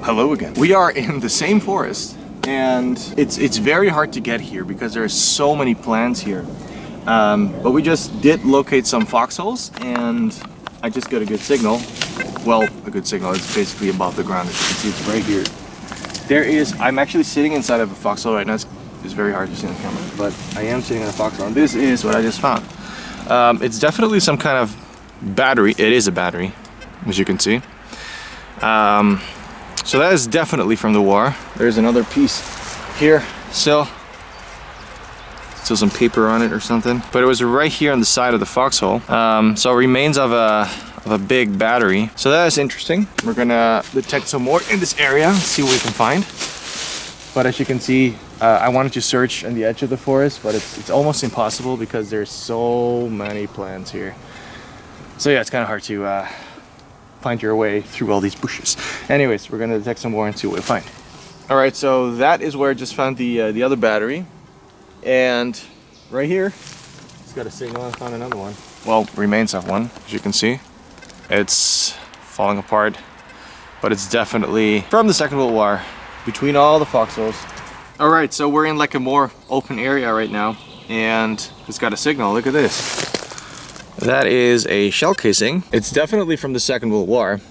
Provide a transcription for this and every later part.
Hello again. We are in the same forest, and it's very hard to get here because there are so many plants here. But we just did locate some foxholes, and I just got a good signal. Well, a good signal. It's basically above the ground. As you can see, it's right here. There is. I'm actually sitting inside of a foxhole right now. It's very hard to see on the camera, but I am sitting in a foxhole, and this is what I just found. It's definitely some kind of battery. It is a battery, as you can see. So that is definitely from the war. There's another piece here, still some paper on it or something. But it was right here on the side of the foxhole. So remains of a big battery. So that is interesting. We're gonna detect some more in this area, see what we can find. But as you can see, I wanted to search on the edge of the forest, but it's almost impossible because there's so many plants here. So yeah, it's kind of hard to find your way through all these bushes. Anyways, we're gonna detect some more and see what we find. All right, so that is where I just found the other battery, and right here, it's got a signal. I found another one. Well, remains of one, as you can see. It's falling apart, but it's definitely from the Second World War, between all the foxholes. All right, so we're in like a more open area right now, and it's got a signal. Look at this. That is a shell casing. It's definitely from the Second World War.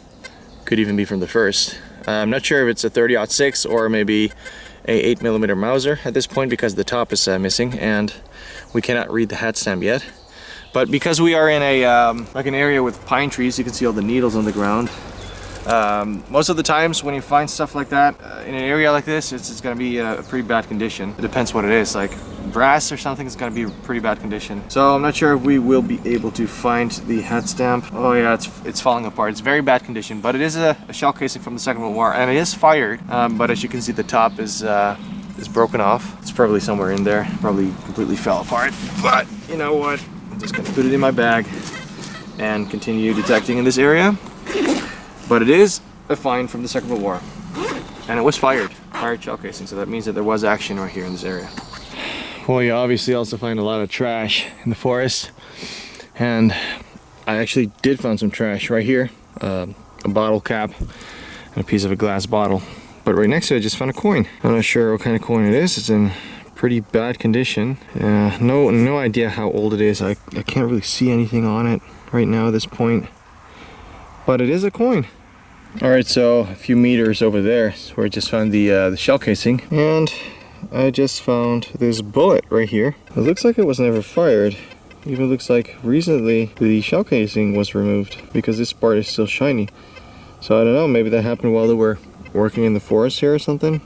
Could even be from the First. I'm not sure if it's a 30-06 or maybe a 8mm Mauser at this point because the top is missing and we cannot read the hat stamp yet. But because we are in a like an area with pine trees, you can see all the needles on the ground. Most of the times when you find stuff like that in an area like this, it's going to be a pretty bad condition. It depends what it is, like brass or something is going to be a pretty bad condition. So I'm not sure if we will be able to find the hat stamp. Oh yeah, it's falling apart. It's very bad condition, but it is a shell casing from the Second World War, and it is fired. But as you can see, the top is broken off. It's probably somewhere in there. Probably completely fell apart. But you know what? I'm just going to put it in my bag and continue detecting in this area. But it is a find from the Second World War, and it was fired shell casing, so that means that there was action right here in this area. Well, you obviously also find a lot of trash in the forest, and I actually did find some trash right here, a bottle cap and a piece of a glass bottle. But right next to it, I just found a coin. I'm not sure what kind of coin it is. It's in pretty bad condition. No idea how old it is. I can't really see anything on it right now at this point, but it is a coin. All right, so a few meters over there is where I just found the shell casing, and I just found this bullet right here. It looks like it was never fired. Even looks like recently the shell casing was removed because this part is still shiny. So I don't know, maybe that happened while they were working in the forest here or something,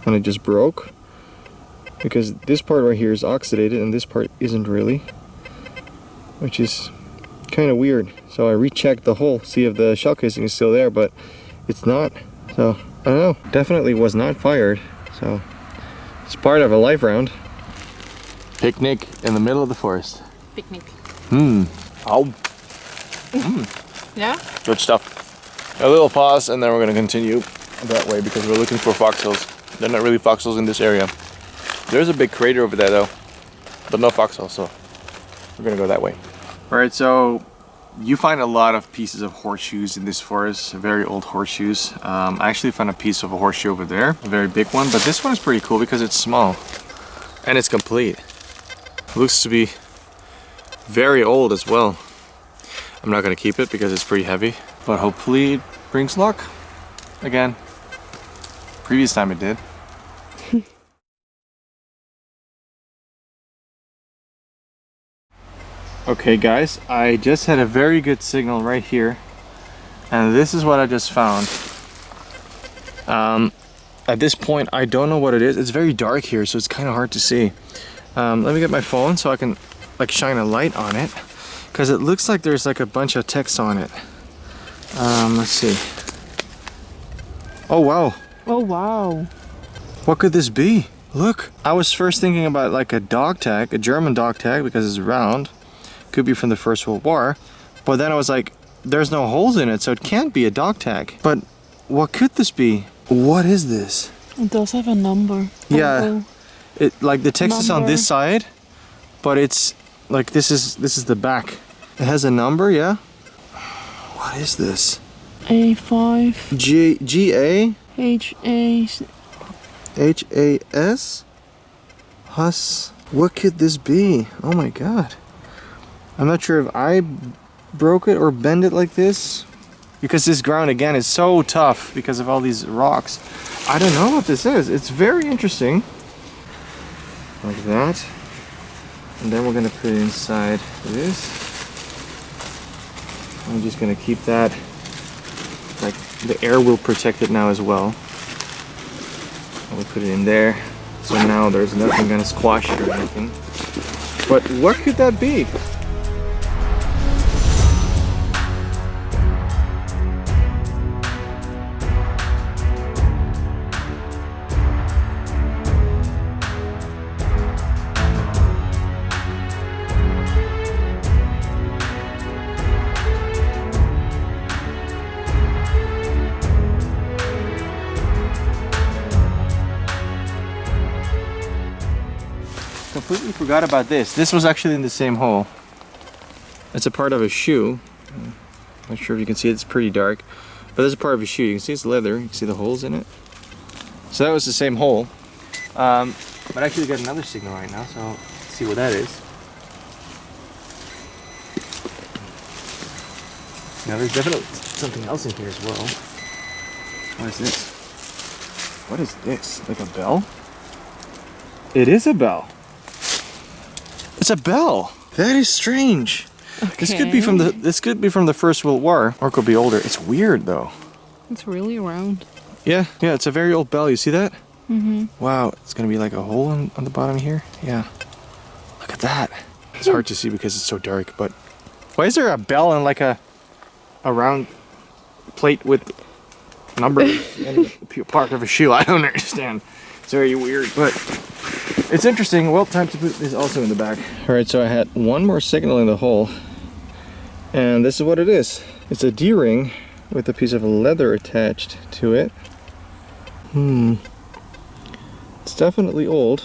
and it just broke. Because this part right here is oxidated and this part isn't really, which is kind of weird. So I rechecked the hole, see if the shell casing is still there, but it's not. So I don't know, definitely was not fired. So it's part of a life round. Picnic in the middle of the forest. Picnic. Ow. Yeah? Good stuff. A little pause and then we're going to continue that way because we're looking for foxholes. They're not really foxholes in this area. There's a big crater over there though, but no foxholes, so we're going to go that way. Alright, so you find a lot of pieces of horseshoes in this forest, very old horseshoes. I actually found a piece of a horseshoe over there, a very big one, but this one is pretty cool because it's small and it's complete. It looks to be very old as well. I'm not going to keep it because it's pretty heavy, but hopefully it brings luck again. Previous time it did. Okay guys, I just had a very good signal right here, and this is what I just found. At this point I don't know what it is. It's very dark here, so it's kind of hard to see. Let me get my phone so I can like shine a light on it, because it looks like there's like a bunch of text on it. Let's see. Oh wow. Oh wow. What could this be? Look, I was first thinking about like a dog tag, a German dog tag, because it's round. Could be from the First World War, but then I was like, there's no holes in it, so it can't be a dog tag. But what could this be? What is this? It does have a number. Yeah, it like the text is on this side, but it's like this is the back. It has a number, yeah. What is this? A5. GA? H-A... H-A-S? Hus. What could this be? Oh my god. I'm not sure if I broke it or bend it like this. Because this ground again is so tough because of all these rocks. I don't know what this is. It's very interesting. Like that. And then we're gonna put it inside this. I'm just gonna keep that, like the air will protect it now as well. And we put it in there. So now there's nothing gonna squash it or anything. But what could that be? Completely forgot about this. This was actually in the same hole. It's a part of a shoe. Not sure if you can see it. It's pretty dark, but there's a part of a shoe. You can see it's leather. You can see the holes in it. So that was the same hole. But I actually got another signal right now, so let's see what that is. Now there's definitely something else in here as well. What is this? What is this? Like a bell? It is a bell. It's a bell. That is strange. Okay. This could be from the First World War, or it could be older. It's weird though. It's really round. Yeah, it's a very old bell. You see that? Mm-hmm. Wow, it's gonna be like a hole on the bottom here. Yeah. Look at that. It's hard to see because it's so dark, but why is there a bell and like a round plate with numbers and a part of a shoe? I don't understand. It's very weird, but it's interesting. Well, time to put this also in the bag. All right, so I had one more signal in the hole, and this is what it is. It's a D-ring with a piece of leather attached to it. It's definitely old.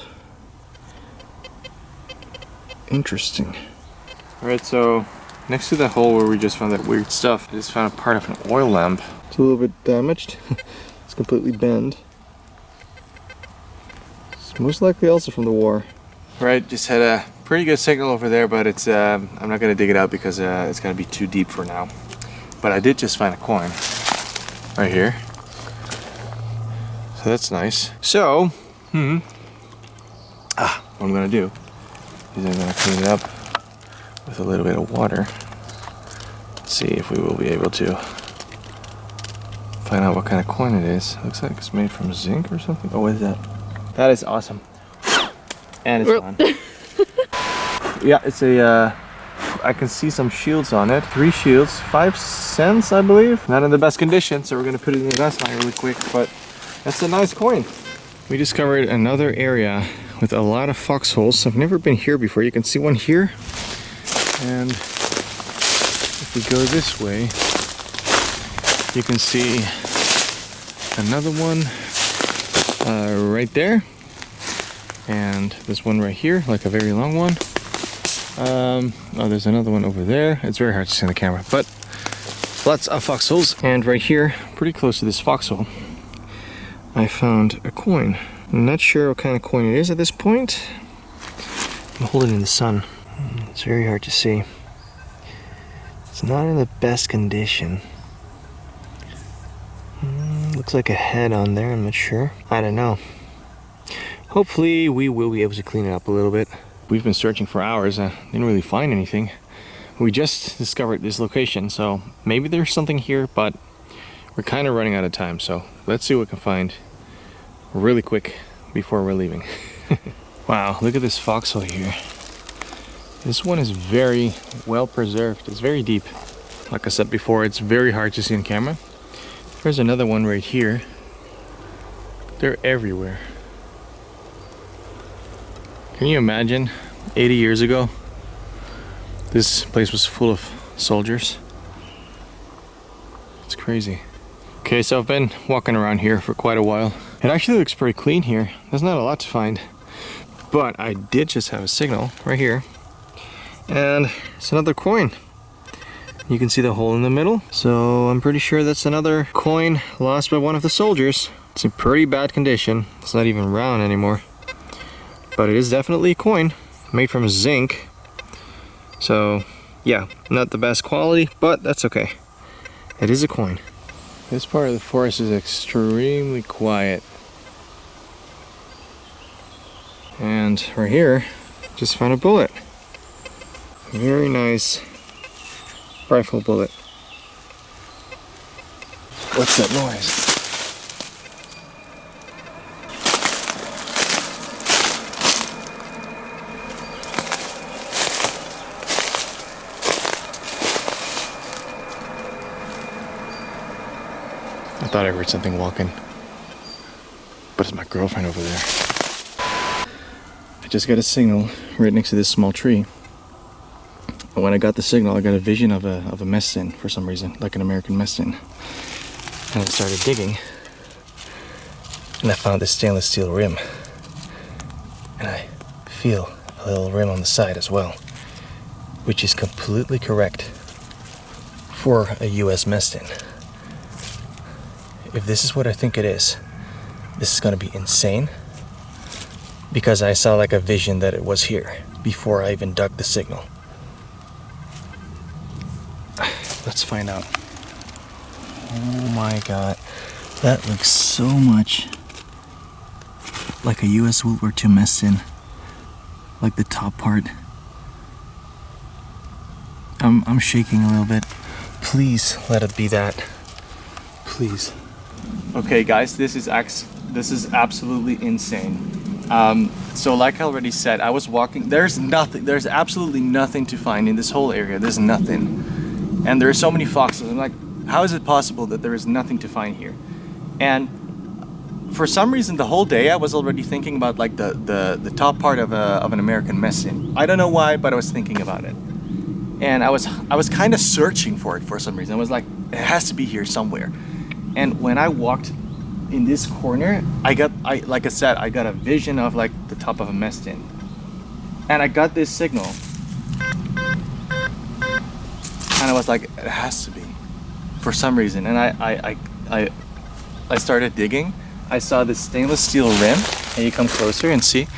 Interesting. All right, so next to the hole where we just found that weird stuff, I just found a part of an oil lamp. It's a little bit damaged. It's completely bent. Most likely also from the war. Right, just had a pretty good signal over there, but it's I'm not gonna dig it out because it's gonna be too deep for now. But I did just find a coin right here, so that's nice. So, what I'm gonna do is I'm gonna clean it up with a little bit of water. See if we will be able to find out what kind of coin it is. Looks like it's made from zinc or something. Oh, what is that? That is awesome. And it's gone. Yeah, it's a, I can see some shields on it. 3 shields, 5 cents, I believe. Not in the best condition, so we're gonna put it in the gas line really quick, but that's a nice coin. We discovered another area with a lot of foxholes. I've never been here before. You can see one here. And if we go this way, you can see another one right there, and there's one right here, like a very long one. Oh, there's another one over there. It's very hard to see in the camera, but lots of foxholes. And right here, pretty close to this foxhole, I found a coin. I'm not sure what kind of coin it is at this point. I'm holding it in the sun. It's very hard to see. It's not in the best condition. Looks like a head on there, I'm not sure. I don't know. Hopefully we will be able to clean it up a little bit. We've been searching for hours, didn't really find anything. We just discovered this location, so maybe there's something here, but we're kind of running out of time, so let's see what we can find really quick before we're leaving. Wow, look at this foxhole here. This one is very well preserved. It's very deep. Like I said before, it's very hard to see on camera. There's another one right here. They're everywhere. Can you imagine 80 years ago? This place was full of soldiers. It's crazy. Okay, so I've been walking around here for quite a while. It actually looks pretty clean here. There's not a lot to find. But I did just have a signal right here. And it's another coin. You can see the hole in the middle. So I'm pretty sure that's another coin lost by one of the soldiers. It's in pretty bad condition. It's not even round anymore. But it is definitely a coin made from zinc. So yeah, not the best quality, but that's okay. It is a coin. This part of the forest is extremely quiet. And right here, just found a bullet. Very nice rifle bullet. What's that noise? I thought I heard something walking, but it's my girlfriend over there. I just got a signal right next to this small tree. And when I got the signal, I got a vision of a mess tin for some reason, like an American mess tin. And I started digging, and I found this stainless steel rim. And I feel a little rim on the side as well, which is completely correct for a US mess tin. If this is what I think it is, this is gonna be insane, because I saw like a vision that it was here before I even dug the signal. Let's find out. Oh my god, that looks so much like a US World War II mess tin, like the top part. I'm shaking a little bit. Please let it be that. Please. Okay guys, this is absolutely insane. So like I already said, I was walking, there's absolutely nothing to find in this whole area. There's nothing. And there are so many foxes. I'm like, how is it possible that there is nothing to find here? And for some reason the whole day I was already thinking about like the top part of an American mess tin. I don't know why, but I was thinking about it. And I was kind of searching for it for some reason. I was like, it has to be here somewhere. And when I walked in this corner, like I said, I got a vision of like the top of a mess tin. And I got this signal. And I was like, it has to be, for some reason. And I started digging. I saw this stainless steel rim, and you come closer and see.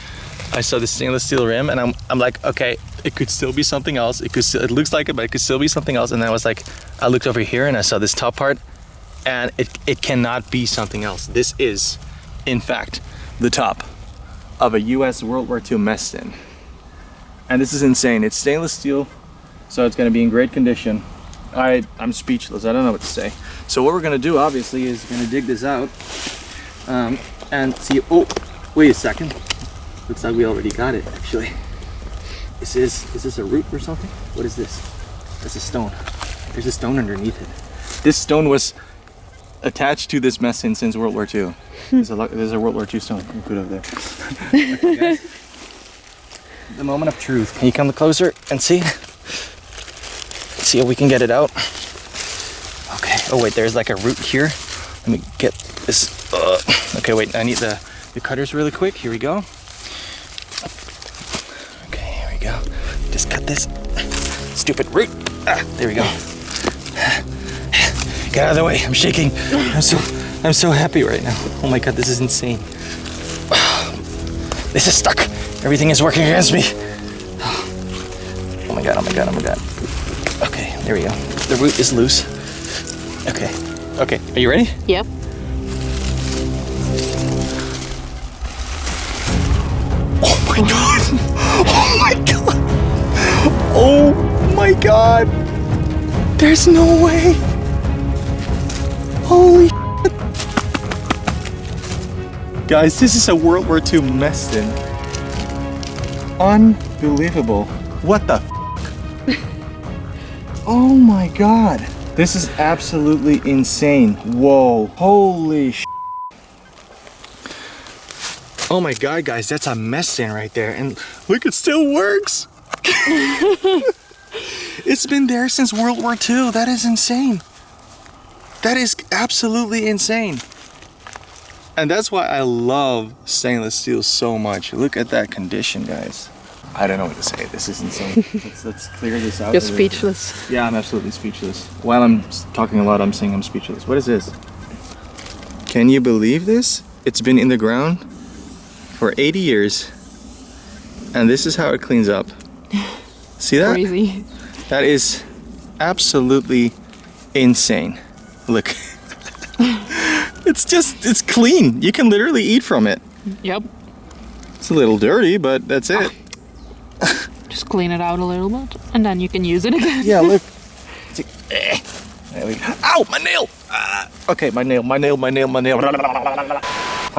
I saw this stainless steel rim, and I'm like, okay, it could still be something else. It looks like it, but it could still be something else. And I was like, I looked over here and I saw this top part. And it cannot be something else. This is, in fact, the top of a US World War II mess tin. And this is insane. It's stainless steel, so it's gonna be in great condition. I'm speechless, I don't know what to say. So what we're gonna do, obviously, is gonna dig this out and see, oh, wait a second. Looks like we already got it, actually. Is this a root or something? What is this? That's a stone. There's a stone underneath it. This stone was attached to this mess tin since World War II. There's a World War II stone. You put it over there. Okay, guys. The moment of truth. Can you come closer and see? See if we can get it out. Okay. Oh wait, there's like a root here. Let me get this. Okay, wait. I need the cutters really quick. Here we go. Okay, here we go. Just cut this stupid root. There we go. Get out of the way, I'm shaking. I'm so happy right now. Oh my god, this is insane. This is stuck. Everything is working against me. Oh my god, oh my god, oh my god. Okay, there we go. The root is loose. Okay, okay, are you ready? Yep. Oh my god! Oh my god! Oh my god! There's no way! Holy shit. Guys, this is a World War II mess tin. Unbelievable. What the Oh my god. This is absolutely insane. Whoa. Holy shit. Oh my god, guys, that's a mess tin right there. And look, it still works. It's been there since World War II. That is insane. That is absolutely insane. And that's why I love stainless steel so much. Look at that condition, guys. I don't know what to say. This is insane. Let's clear this out. You're speechless. Yeah, I'm absolutely speechless. While I'm talking a lot, I'm saying I'm speechless. What is this? Can you believe this? It's been in the ground for 80 years. And this is how it cleans up. See that? Crazy. That is absolutely insane. Look. It's clean. You can literally eat from it. Yep. It's a little dirty, but that's it. Just clean it out a little bit, and then you can use it again. Yeah, look. There we go. Ow, my nail! Okay, my nail. Why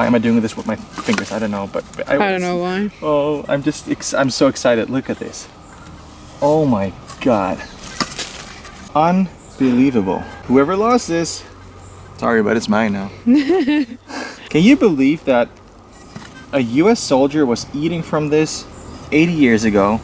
am I doing this with my fingers? I don't know, but I don't know why. Oh, I'm so excited. Look at this. Oh my god. Unbelievable. Whoever lost this, sorry, but it's mine now. Can you believe that a US soldier was eating from this 80 years ago?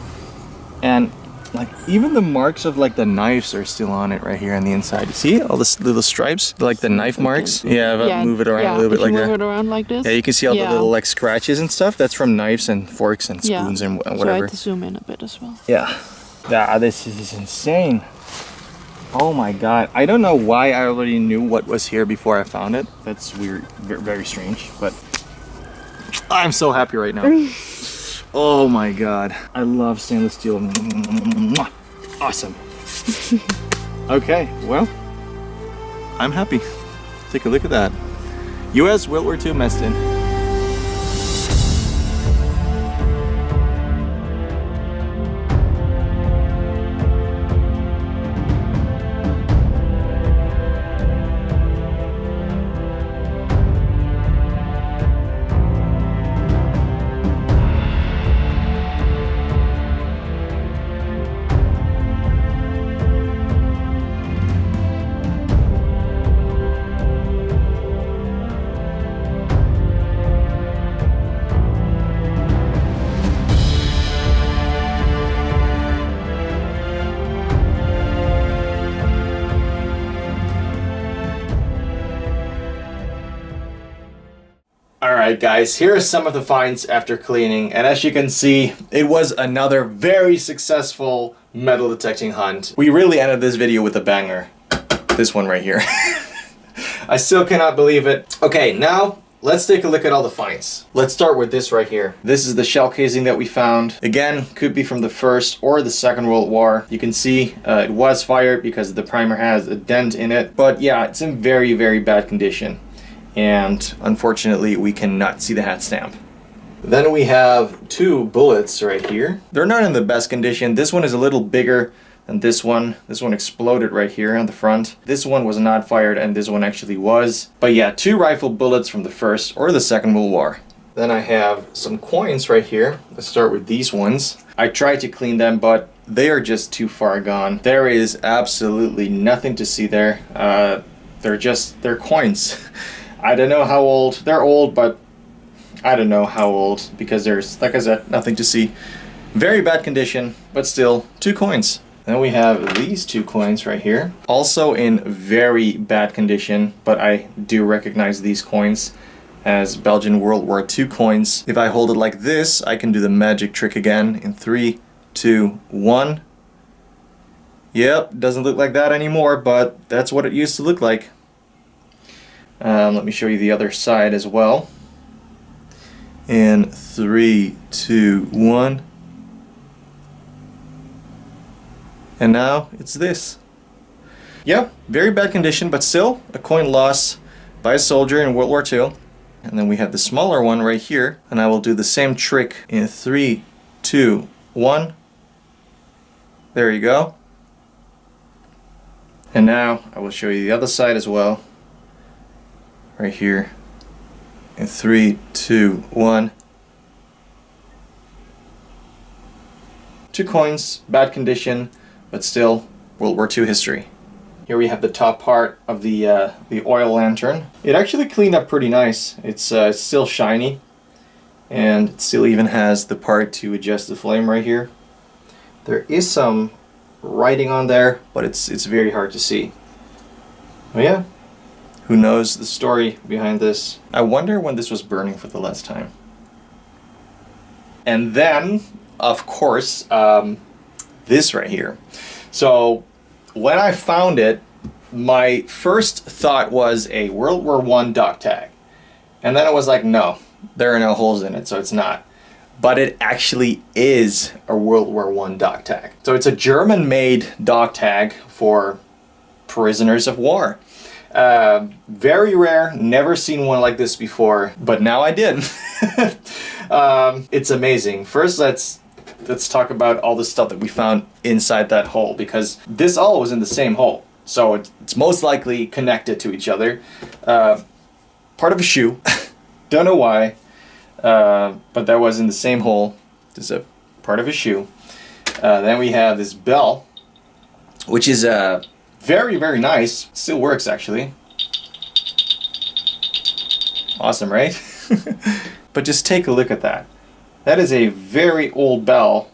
And like even the marks of like the knives are still on it right here on the inside. You see all the little stripes, like the knife marks? Yeah, if I move it around a little bit like that. Move it around like this. Yeah, you can see all the little like scratches and stuff. That's from knives and forks and spoons and whatever. So I have to zoom in a bit as well. Yeah. Yeah, this is insane. Oh my god. I don't know why I already knew what was here before I found it. That's weird, very strange, but I'm so happy right now. Oh my god. I love stainless steel. Awesome. Okay, well, I'm happy. Take a look at that. US World War II mess tin. Alright guys, here are some of the finds after cleaning, and as you can see, it was another very successful metal detecting hunt. We really ended this video with a banger. This one right here. I still cannot believe it. Okay, now let's take a look at all the finds. Let's start with this right here. This is the shell casing that we found. Again, could be from the First or the Second World War. You can see it was fired because the primer has a dent in it, but yeah, it's in very bad condition. And unfortunately, we cannot see the hat stamp. Then we have two bullets right here. They're not in the best condition. This one is a little bigger than this one. This one exploded right here on the front. This one was not fired and this one actually was. But yeah, two rifle bullets from the First or the Second World War. Then I have some coins right here. Let's start with these ones. I tried to clean them, but they are just too far gone. There is absolutely nothing to see there. They're coins. I don't know how old. They're old, but I don't know how old because there's, like I said, nothing to see. Very bad condition, but still, two coins. Then we have these two coins right here. Also in very bad condition, but I do recognize these coins as Belgian World War II coins. If I hold it like this, I can do the magic trick again in 3, 2, 1. Yep, doesn't look like that anymore, but that's what it used to look like. Let me show you the other side as well. In 3, 2, 1. And now it's this. Yep, very bad condition, but still a coin lost by a soldier in World War II. And then we have the smaller one right here, and I will do the same trick in 3, 2, 1. There you go. And now I will show you the other side as well. Right here. In 3, 2, 1. Two coins, bad condition, but still World War II history. Here we have the top part of the oil lantern. It actually cleaned up pretty nice. It's still shiny, and it still even has the part to adjust the flame right here. There is some writing on there, but it's very hard to see. Oh yeah. Who knows the story behind this? I wonder when this was burning for the last time. And then, of course, this right here. So when I found it, my first thought was a World War I dock tag. And then it was like, no, there are no holes in it, so it's not. But it actually is a World War I dock tag. So it's a German-made dock tag for prisoners of war. Very rare, never seen one like this before, but now I did. It's amazing. First, let's talk about all the stuff that we found inside that hole, because this all was in the same hole. So it's most likely connected to each other. Part of a shoe, don't know why. But that was in the same hole. This is a part of a shoe. Then we have this bell, which is very, very nice. Still works, actually. Awesome, right? But just take a look at that. That is a very old bell,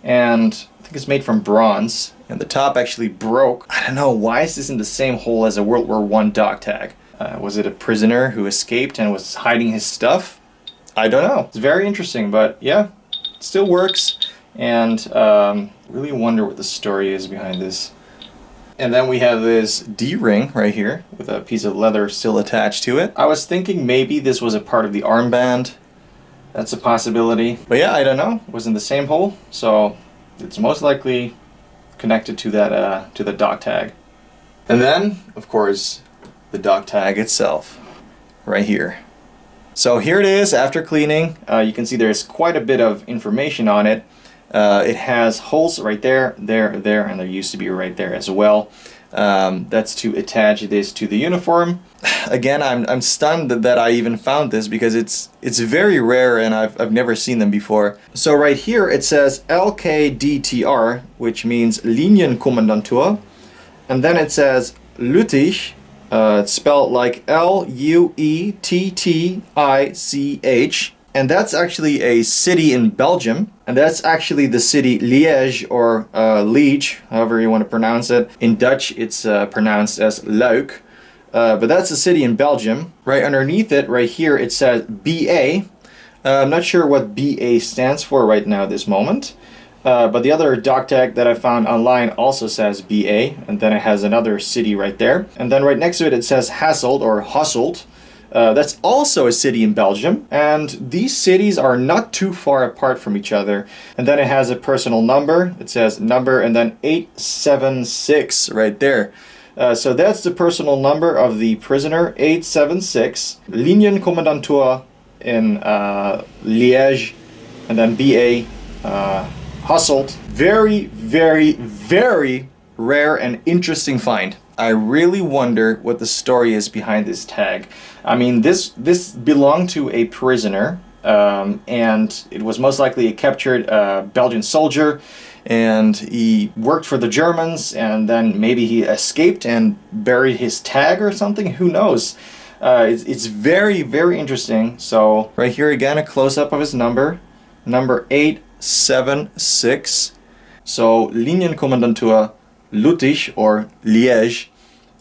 and I think it's made from bronze. And the top actually broke. I don't know, why is this in the same hole as a World War I dock tag? Was it a prisoner who escaped and was hiding his stuff? I don't know. It's very interesting, but yeah, it still works. And really wonder what the story is behind this. And then we have this D-ring right here with a piece of leather still attached to it. I was thinking maybe this was a part of the armband. That's a possibility. But yeah, I don't know. It was in the same hole, so it's most likely connected to that to the dock tag. And then, of course, the dock tag itself, right here. So here it is after cleaning. You can see there's quite a bit of information on it. It has holes right there, there, and there used to be right there as well. That's to attach this to the uniform. Again, I'm stunned that I even found this, because it's very rare and I've never seen them before. So right here it says LKDTR, which means Linienkommandantur, and then it says Lüttich. It's spelled like L-U-E-T-T-I-C-H, and that's actually a city in Belgium, and that's actually the city Liège, or Liege, however you want to pronounce it. In Dutch it's pronounced as Luik, but that's a city in Belgium. Right underneath it, right here, it says BA. I'm not sure what BA stands for right now at this moment. But the other dock tag that I found online also says BA, and then it has another city right there. And then right next to it, it says Hasselt or Hasselt. That's also a city in Belgium. And these cities are not too far apart from each other. And then it has a personal number. It says number and then 876 right there. So that's the personal number of the prisoner, 876. Linienkommandantur in Liège, and then BA. Hasselt. Very, very, very rare and interesting find. I really wonder what the story is behind this tag. I mean, this belonged to a prisoner, and it was most likely a captured Belgian soldier, and he worked for the Germans, and then maybe he escaped and buried his tag or something. Who knows? It's very, very interesting. So right here again, a close-up of his number 876. So Linienkommandantur Lüttich or Liège,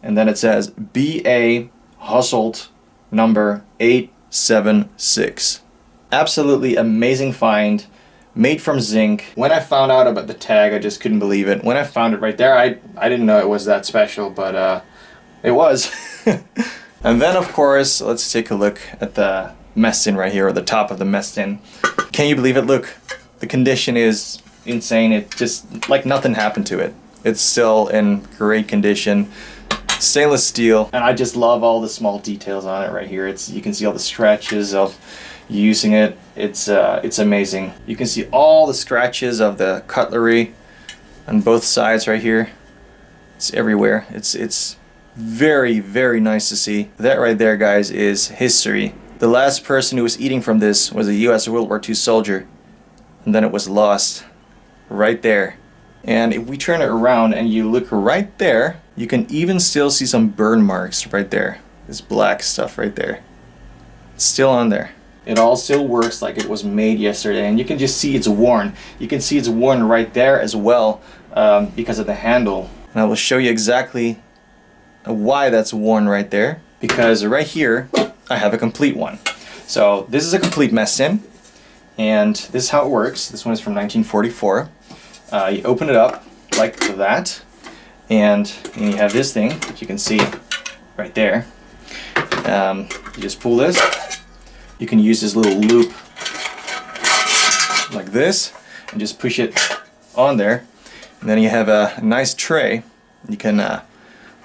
and then it says BA Hasselt number 876. Absolutely amazing find, made from zinc. When I found out about the tag, I just couldn't believe it. When I found it right there, I didn't know it was that special, but it was. And then of course, let's take a look at the mess tin right here, or the top of the mess tin. Can you believe it? Look, the condition is insane. It just, like, nothing happened to it. It's still in great condition. Stainless steel, and I just love all the small details on it right here. You can see all the scratches of using it. It's amazing. You can see all the scratches of the cutlery on both sides right here. It's everywhere. It's very, very nice to see. That right there, guys, is history. The last person who was eating from this was a US World War II soldier, and then it was lost right there. And if we turn it around and you look right there, you can even still see some burn marks right there. This black stuff right there. It's still on there. It all still works like it was made yesterday, and you can just see it's worn. You can see it's worn right there as well, because of the handle. And I will show you exactly why that's worn right there, because right here I have a complete one. So this is a complete mess tin, and this is how it works. This one is from 1944. You open it up like that, And you have this thing that you can see right there. You just pull this. You can use this little loop like this and just push it on there. And then you have a nice tray. You can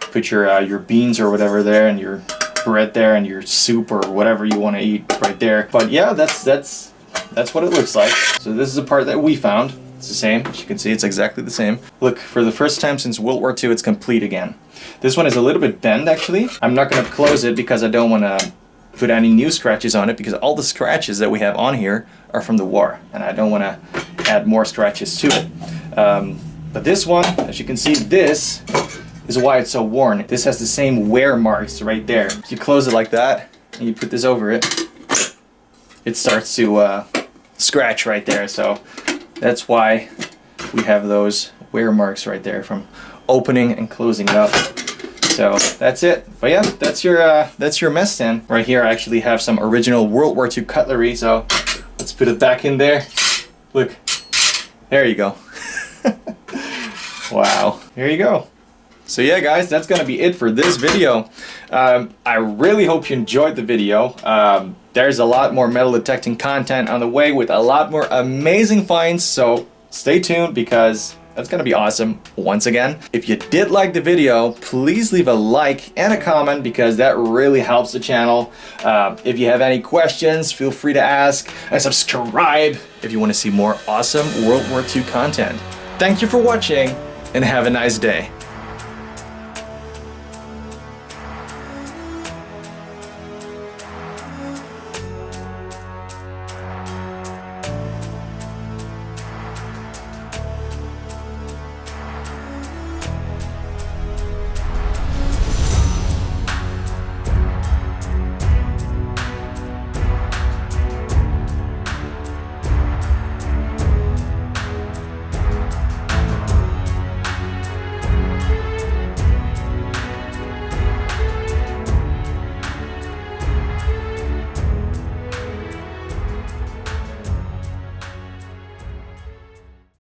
put your beans or whatever there, and your bread there, and your soup or whatever you want to eat right there. But yeah, that's what it looks like. So this is a part that we found. It's the same. As you can see, it's exactly the same. Look, for the first time since World War II, it's complete again. This one is a little bit bent actually. I'm not going to close it because I don't want to put any new scratches on it, because all the scratches that we have on here are from the war, and I don't want to add more scratches to it. But this one, as you can see, this is why it's so worn. This has the same wear marks right there. If you close it like that and you put this over it, it starts to scratch right there. So that's why we have those wear marks right there from opening and closing it up. So that's it. But yeah, that's your mess stand. Right here I actually have some original World War II cutlery, so let's put it back in there. Look, there you go. Wow, here you go. So yeah guys, that's gonna be it for this video. I really hope you enjoyed the video. There's a lot more metal detecting content on the way with a lot more amazing finds, so stay tuned because that's gonna be awesome once again. If you did like the video, please leave a like and a comment because that really helps the channel. If you have any questions, feel free to ask, and subscribe if you want to see more awesome World War II content. Thank you for watching and have a nice day.